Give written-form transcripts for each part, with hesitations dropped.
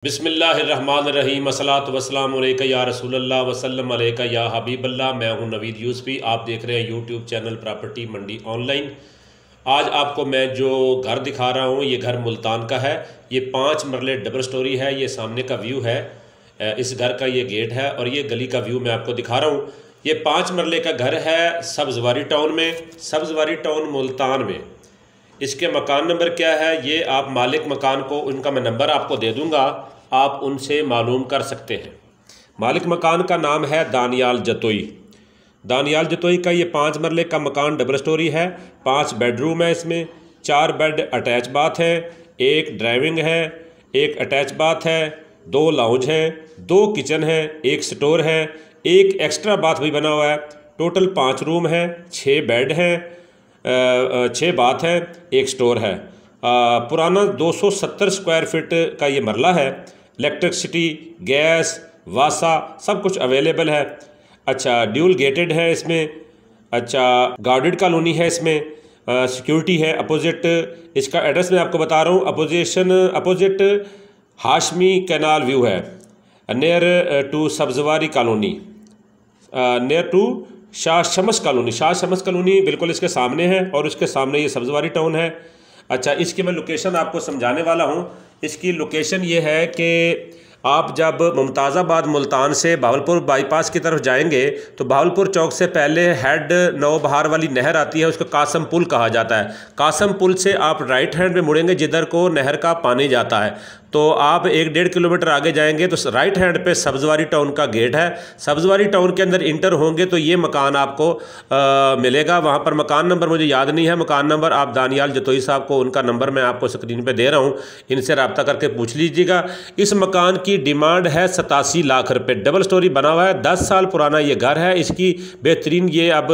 बिस्मिल्लाहिर्रहमानिर्रहीम अस्सलातु वस्सलामु अलैका या रसूलल्लाह वसल्लम अलैका या हबीबल्लाह। मैं हूं नवीद यूसुफी। आप देख रहे हैं यूट्यूब चैनल प्रॉपर्टी मंडी ऑनलाइन। आज आपको मैं जो घर दिखा रहा हूं ये घर मुल्तान का है। ये 5 मरले डबल स्टोरी है। ये सामने का व्यू है, इस घर का ये गेट है और ये गली का व्यू मैं आपको दिखा रहा हूँ। ये 5 मरले का घर है सब्ज़वारी टाउन में, सब्ज़वारी टाउन मुल्तान में। इसके मकान नंबर क्या है ये आप मालिक मकान को, उनका मैं नंबर आपको दे दूंगा, आप उनसे मालूम कर सकते हैं। मालिक मकान का नाम है दानियाल जतोई। दानियाल जतोई का ये 5 मरले का मकान डबल स्टोरी है। 5 बेडरूम है, इसमें 4 बेड अटैच बाथ है, 1 ड्राइविंग है, 1 अटैच बाथ है, 2 लाउंज हैं, 2 किचन है, 1 स्टोर है, 1 एक्स्ट्रा बाथ भी बना हुआ है। टोटल 5 रूम हैं, 6 बेड हैं, 6 बाथ है, 1 स्टोर है। पुराना 270 स्क्वायर फीट का ये मरला है। इलेक्ट्रिसिटी, गैस, वासा सब कुछ अवेलेबल है। अच्छा, ड्यूल गेटेड है इसमें। अच्छा, गार्डेड कॉलोनी है इसमें, सिक्योरिटी है अपोजिट। इसका एड्रेस मैं आपको बता रहा हूँ। अपोजिट हाशमी कैनाल व्यू है, near to Sabzwari colony, near to Shah Shamas colony. Shah Shamas colony बिल्कुल इसके सामने है और उसके सामने ये सब्ज़वारी टाउन है। अच्छा, इसकी मैं लोकेशन आपको समझाने वाला हूँ। इसकी लोकेशन ये है कि आप जब मुमताज़ाबाद मुल्तान से भावलपुर बाईपास की तरफ जाएंगे तो भावलपुर चौक से पहले हेड नौबहार वाली नहर आती है, उसको कासम पुल कहा जाता है। कासम पुल से आप राइट हैंड में मुड़ेंगे जिधर को नहर का पानी जाता है, तो आप 1-1.5 किलोमीटर आगे जाएंगे तो राइट हैंड पे सब्ज़वारी टाउन का गेट है। सब्ज़वारी टाउन के अंदर इंटर होंगे तो ये मकान आपको मिलेगा। वहाँ पर मकान नंबर मुझे याद नहीं है, मकान नंबर आप दानियाल जतोई साहब को, उनका नंबर मैं आपको स्क्रीन पे दे रहा हूँ, इनसे रब्ता करके पूछ लीजिएगा। इस मकान की डिमांड है 87 लाख रुपये। डबल स्टोरी बना हुआ है, 10 साल पुराना ये घर है। इसकी बेहतरीन ये अब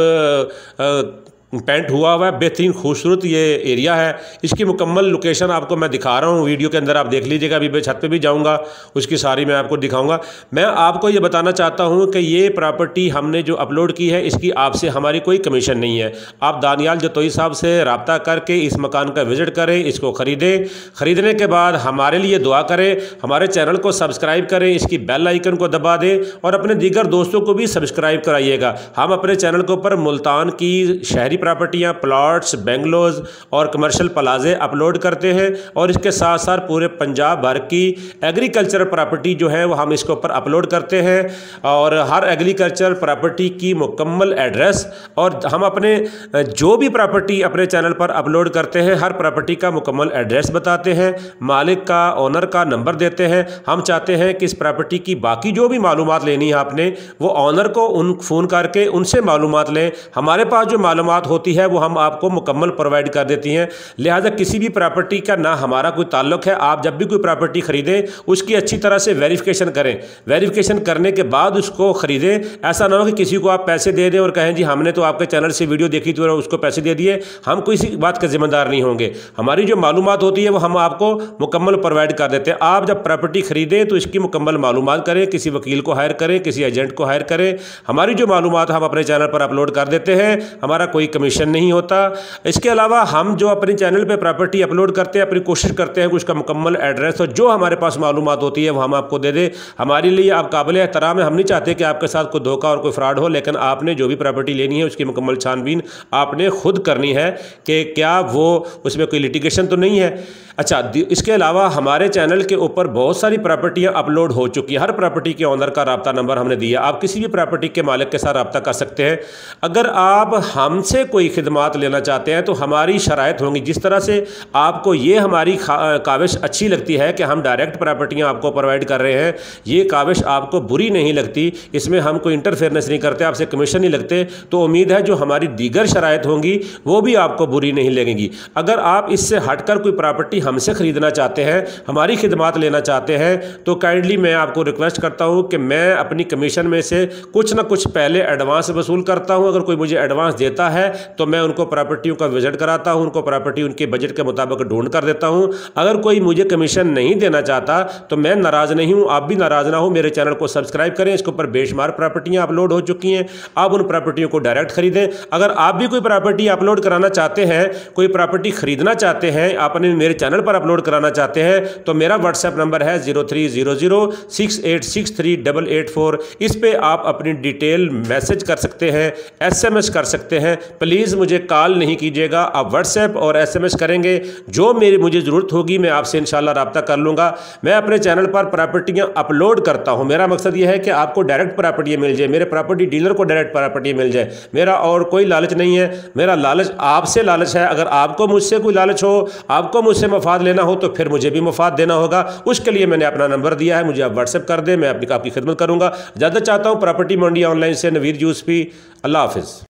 पेंट हुआ है, बेहतरीन खूबसूरत ये एरिया है। इसकी मुकम्मल लोकेशन आपको मैं दिखा रहा हूँ, वीडियो के अंदर आप देख लीजिएगा। अभी मैं छत पे भी जाऊँगा, उसकी सारी मैं आपको दिखाऊँगा। मैं आपको ये बताना चाहता हूँ कि ये प्रॉपर्टी हमने जो अपलोड की है इसकी आपसे हमारी कोई कमीशन नहीं है। आप दानियाल जतोई साहब से रब्ता करके इस मकान का विज़िट करें, इसको ख़रीदें। ख़रीदने के बाद हमारे लिए दुआ करें, हमारे चैनल को सब्सक्राइब करें, इसकी बेल आइकन को दबा दें और अपने दीगर दोस्तों को भी सब्सक्राइब कराइएगा। हम अपने चैनल के ऊपर मुल्तान की शहरी प्रॉपर्टियां, प्लॉट्स, बेंगलोज और कमर्शियल प्लाजे अपलोड करते हैं और इसके साथ साथ पूरे पंजाब भर की एग्रीकल्चर प्रॉपर्टी जो है वो हम इसके ऊपर अपलोड करते हैं। और हर एग्रीकल्चर प्रॉपर्टी की मुकम्मल एड्रेस और हम अपने जो भी प्रॉपर्टी अपने चैनल पर अपलोड करते हैं हर प्रॉपर्टी का मुकम्मल एड्रेस बताते हैं, मालिक का, ओनर का नंबर देते हैं। हम चाहते हैं कि इस प्रॉपर्टी की बाकी जो भी मालूमात लेनी है आपने, वो ओनर को फ़ोन करके उनसे मालूमात लें। हमारे पास जो मालूमात होती है वो हम आपको मुकम्मल प्रोवाइड कर देती हैं। लिहाजा किसी भी प्रॉपर्टी का ना हमारा कोई ताल्लुक है। आप जब भी कोई प्रॉपर्टी ख़रीदें उसकी अच्छी तरह से वेरिफिकेशन करें। वेरिफिकेशन करने के बाद उसको ख़रीदें। ऐसा ना हो कि किसी को आप पैसे दे दें और कहें जी हमने तो आपके चैनल से वीडियो देखी थी और उसको पैसे दे दिए। हम किसी बात का ज़िम्मेदार नहीं होंगे। हमारी जो मालूमात होती है वो हम आपको मुकम्मल प्रोवाइड कर देते हैं। आप जब प्रॉपर्टी ख़रीदें तो इसकी मुकम्मल मालूमात करें, किसी वकील को हायर करें, किसी एजेंट को हायर करें। हमारी जो मालूमात हम अपने चैनल पर अपलोड कर देते हैं, हमारा कोई कमीशन नहीं होता। इसके अलावा हम जो अपने चैनल पे प्रॉपर्टी अपलोड करते हैं, अपनी कोशिश करते हैं कि उसका मुकम्मल एड्रेस और जो हमारे पास मालूमात होती है वो हम आपको दे दें। हमारे लिए आप काबिल एहतराम है। हम नहीं चाहते कि आपके साथ कोई धोखा और कोई फ्रॉड हो, लेकिन आपने जो भी प्रॉपर्टी लेनी है उसकी मुकम्मल छानबीन आपने खुद करनी है कि क्या वो उसमें कोई लिटिगेशन तो नहीं है। अच्छा, इसके अलावा हमारे चैनल के ऊपर बहुत सारी प्रॉपर्टियाँ अपलोड हो चुकी है। हर प्रॉपर्टी के ओनर का रब्ता नंबर हमने दिया। आप किसी भी प्रॉपर्टी के मालिक के साथ रब्ता कर सकते हैं। अगर आप हमसे कोई खिदमात लेना चाहते हैं तो हमारी शराइत होंगी। जिस तरह से आपको ये हमारी काविश अच्छी लगती है कि हम डायरेक्ट प्रॉपर्टियां आपको प्रोवाइड कर रहे हैं, ये काविश आपको बुरी नहीं लगती, इसमें हम कोई इंटरफेरेंस नहीं करते, आपसे कमीशन नहीं लगते, तो उम्मीद है जो हमारी दीगर शराइत होंगी वो भी आपको बुरी नहीं लगेंगी। अगर आप इससे हटकर कोई प्रॉपर्टी हमसे ख़रीदना चाहते हैं, हमारी खिदमात लेना चाहते हैं, तो काइंडली मैं आपको रिक्वेस्ट करता हूँ कि मैं अपनी कमीशन में से कुछ ना कुछ पहले एडवांस वसूल करता हूँ। अगर कोई मुझे एडवांस देता है तो मैं उनको प्रॉपर्टियों का विजिट कराता हूँ, उनको प्रॉपर्टी उनके बजट के मुताबिक ढूंढ कर देता हूँ। अगर कोई मुझे कमीशन नहीं देना चाहता तो मैं नाराज़ नहीं हूँ, आप भी नाराज़ ना हो। मेरे चैनल को सब्सक्राइब करें, इसके ऊपर बेशुमार प्रॉपर्टियाँ अपलोड हो चुकी हैं, आप उन प्रॉपर्टियों को डायरेक्ट खरीदें। अगर आप भी कोई प्रॉपर्टी अपलोड कराना चाहते हैं, कोई प्रॉपर्टी खरीदना चाहते हैं, आपने मेरे चैनल पर अपलोड कराना चाहते हैं, तो मेरा व्हाट्सएप नंबर है 030068638884। इस पे आप अपनी डिटेल मैसेज कर सकते हैं, SMS कर सकते हैं। प्लीज़ मुझे कॉल नहीं कीजिएगा, आप व्हाट्सएप और SMS करेंगे। जो मुझे ज़रूरत होगी मैं आपसे इंशाल्लाह रब्ता कर लूँगा। मैं अपने चैनल पर प्रॉपर्टियाँ अपलोड करता हूँ, मेरा मकसद यह है कि आपको डायरेक्ट प्रॉपर्टी मिल जाए, मेरे प्रॉपर्टी डीलर को डायरेक्ट प्रॉपर्टी मिल जाए। मेरा और कोई लालच नहीं है, मेरा लालच आपसे लालच है। अगर आपको मुझसे कोई लालच हो, आपको मुझसे मफाद लेना हो, तो फिर मुझे भी मफाद देना होगा। उसके लिए मैंने अपना नंबर दिया है, मुझे आप व्हाट्सएप कर दें, मैं आपकी खिदमत करूँगा। ज़्यादा चाहता हूँ प्रॉपर्टी मंडी ऑनलाइन से नवीद यूसुफी। अल्लाह हाफिज़।